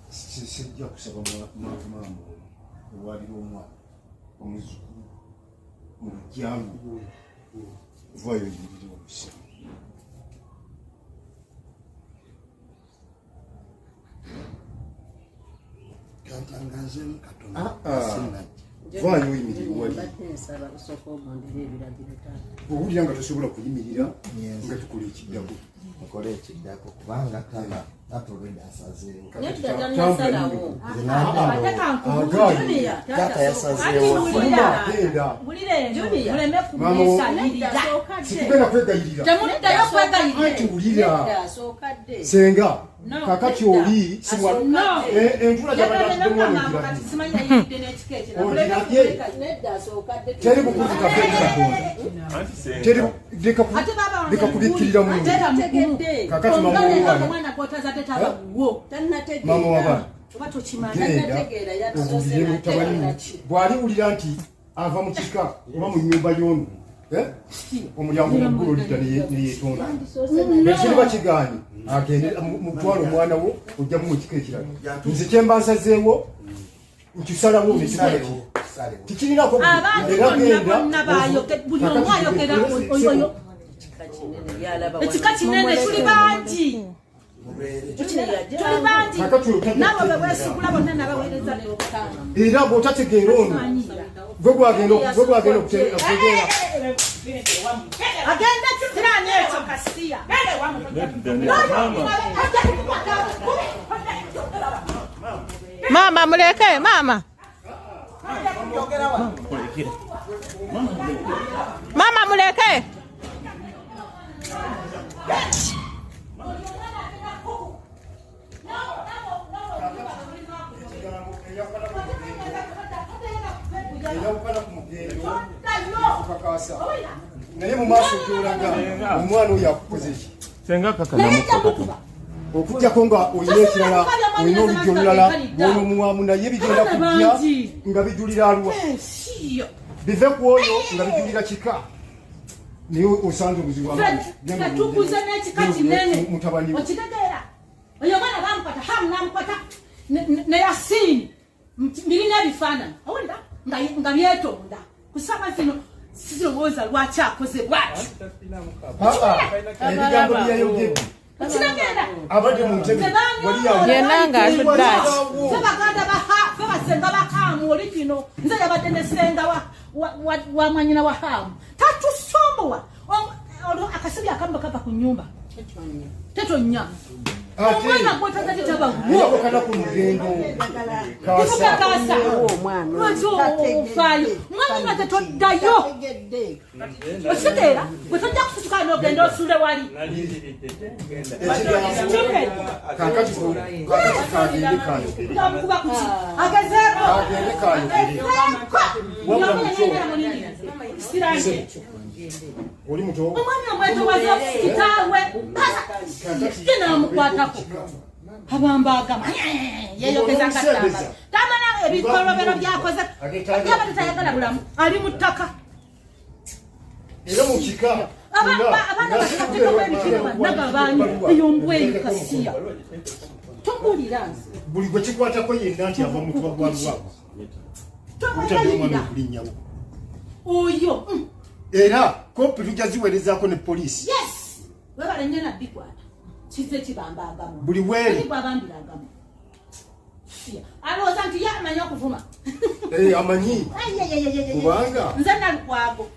sijja kusaba mambo waliro omwana omuzukulu mu lujjangu vayo yiriri olusi kantangaze Katonda vayo yimiriri wali owulira nga tosobola kuyimirira nga tukola ekiddako mukole ekiddako kubanga taba atolwedde asazeewo tata yasazeewo sikugenda kwegayirira senga kakati oli enjula teri bukuzika leka kubikkirira mundu kakati mama wabana genda obulire mutabani bwaliwulira nti ava mu kika oba mu nnyumba y'onu omulyango muggulu lidda neyetonda ekiriba kigaanye agende mutwala omwana wo ojjamu mu kika ekirala nze kyemba nsazeewo nkisalawo nekikalewo tikirinako era genda ekika kinene tuli bangi era bw'otategeera ono gwe gwagenda okutegeera agenda kirani ekyo kasiya mama muleke mama muleke naye mu maaso gyolaga omwana oyo akukoze ki okujjako nga olina ekirala olina olujja olulala bwona omuwamu naye bigenda kujja nga bijulira alwa bive ku oyo nga bijulira kika naye osanze obuzibu tukuze n'ekika kinene okitegeera oyo omwana bamukwata hamu namukwata neyasiini birina ebifaananyi owulira nga byetonda kusaba zino sirowooza lwaki akoze bwati ebigambo byeyayogedde abadde mu ntebe yenanga atuddaaki fe baganda fe basenga bahaamu oli kino nze yabadde ne senga wa mwanyina wa haamu tatusombowa olwo akasibi akamu bakava ku nnyumba tetonya omwana gwotazadde tabaguokana ku mugendo kakasa lwaki ofaayo mwanyina tetoddayo okitegeera gwe tojja kususuka n'ogenda osule wali amukuba kuki agezeeko oli muto omwana omwetowaza kitaawe kinamukwatako abambagama yeyogeza katamba tamana ebikolobero byakoze yabadde tayagala bulamu ali mu ttaka era mu kika abaana bakatekako ebikiro bannaga baanyi eyombweyo kasiya tombulira nze buli gwe kikwatako yenna nti ava mutuba gwalwago tombulira okulinnyawo oyo era kopi tujja ziweerezaako ne poliisi webale nnyo nabbikwata kize kibambagamu buli weeri bwabambiragamu alowooza nti ye amanyi okuvuma amanyi kubanga nze nalukwago